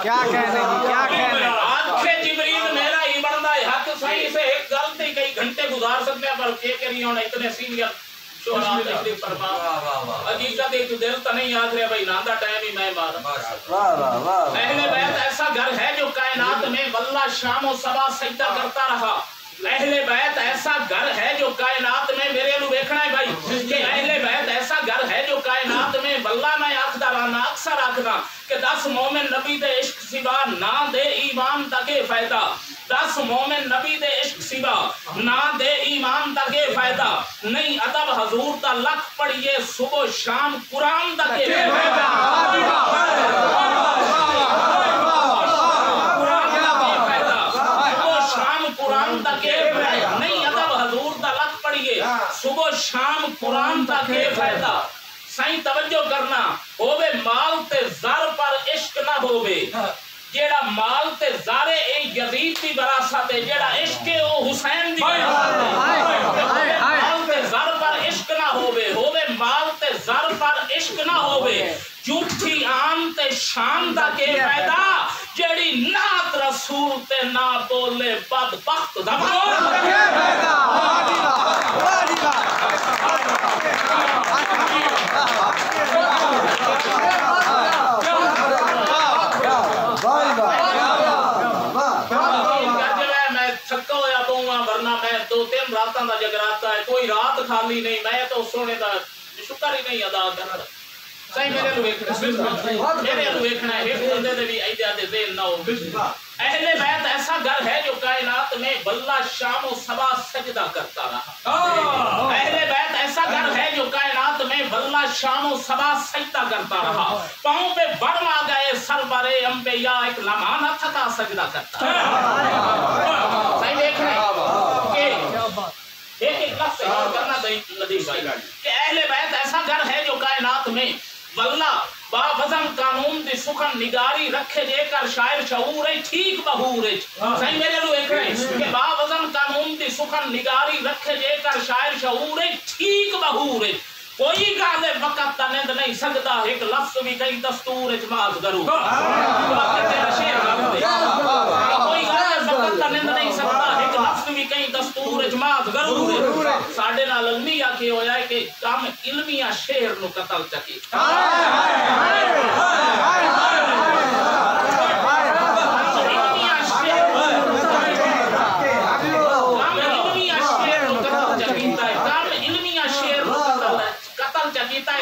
کیا کہنے کی کیا کہنے آنکھیں جبریل میرا ہی بڑھنا ہے حق صحیح سے ایک غلطی کئی گھنٹے گزار سکتے ہیں پر کیا کری ہونا اتنے سینئر شہرا تشریف فرما حقیقت ایک دل تو نہیں یاد رہے بھائی ناندہ ٹائم ہی میں مارا اہل بیت ایسا گھر ہے جو کائنات میں واللہ شام و صبح سجدہ کرتا رہا اہل بیت ایسا گھر ہے جو کائنات میں میرے لو دیکھنا ہے بھائی کہ اہل بیت ایسا گھر ہے جو کائنات میں واللہ میں آخدہ رہنا اکثر آخدہ کہ 10 مومن نبی دے عشق سوا نہ دے ایمان تکے فائدہ 10 مومن نبی دے عشق سوا نہ دے ایمان تکے فائدہ نہیں ادب حضور تا لکھ پڑھئے صبح شام قرآن تکے فائدہ نہیں ادب حضور دا لکھ پڑھئے صبح شام قرآن دا کے فائدہ سائیں توجہ کرنا ہووے مال تے زر پر عشق نہ ہووے جیڑا مال تے زارے اے یزید دی وراثت ہے جیڑا عشق ہے او حسین دی وراثت ہے مال تے زر پر عشق نہ ہووے مال تے زر پر عشق نہ ہووے جھوٹھی آن تے شان دا کے فائدہ جیڑی نعت رسول تے نہ بولے بدبخت دبا دا جگراتا ہے کوئی رات خالی نہیں میں تو سونے دا شکر ہی نہیں ادا کرنا صحیح میرے لو ایکھنا ہے ایک بندے دے بھی ایدیا دے ذہن نہ ہو اہل بیت ایسا گھر ہے جو کائنات میں واللہ شام و صبح سجدہ کرتا رہا اہل بیت ایسا گھر ہے جو کائنات میں واللہ شام و صبح سجدہ کرتا رہا پاؤں پہ برما گئے سرور انبیاء ایک لمحہ نہ تھکا سجدہ کرتا رہا صحیح دیکھ رہے ایک لفظ اور کرنا ندیب بھائی کہ اہل بیت ایسا گھر ہے جو کائنات میں واللہ با وزن قانون دی سخن نگاری رکھے جے کر شاعر شعور ہے ٹھیک بہور ہے صحیح میرے لو ایک رہے کہ با وزن قانون دی سخن نگاری رکھے جے کر شاعر شعور ہے ٹھیک بہور ہے کوئی گالے وقت تنند نہیں سکتا ایک لفظ بھی کئی دستور اجماز کرو کوئی گالے وقت تنند نہیں سکتا ایک لفظ بھی کئی دستور اجماز کرو ساڑھے نال علمی آکے ہویا ہے کہ کام علمیہ شہر نو قتل چکی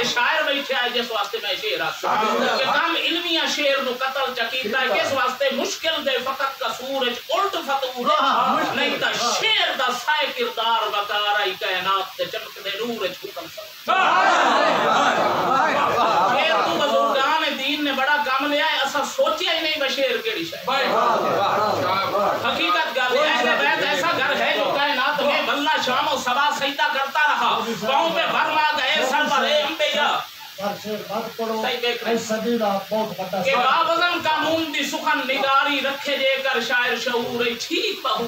شاعر بیٹھے آئے جس واسطے میں شعر آتا کہ کام علمیہ شعر نو قتل چکیتا ہے کس واسطے مشکل دے فقط کا سورج الٹ فتور نہیں تا شعر دا سائے کردار وقار آئی کائنات تے چمک دے نورج حکم سب شعر تو بزرگان دین نے بڑا کام لیا ہے اسا سوچیا ہی نہیں بشعر کیڑی شاعر حقیقت گل ہے اہل بیت ایسا گھر ہے جو کائنات میں واللہ شام و صبح سجدہ کرتا رہا پاؤں پہ برما گئے سرور انبیاء کہ باوزن قانون دی سخن نگاری رکھے جے کر شاعر شعور ٹھیک بہور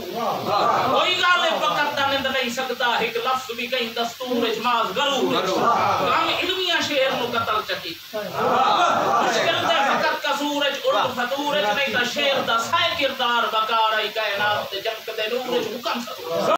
کوئی گالے وقت تنند نہیں سکتا ایک لفظ بھی کہیں دستور اجماز غرور کام علمیہ شعر نو قتل چکی مشکل دے فقط کا سورج الٹ فتور نہیں تا شعر دا سائے کردار بکار آئی کائنات جمک دے نورج حکم سب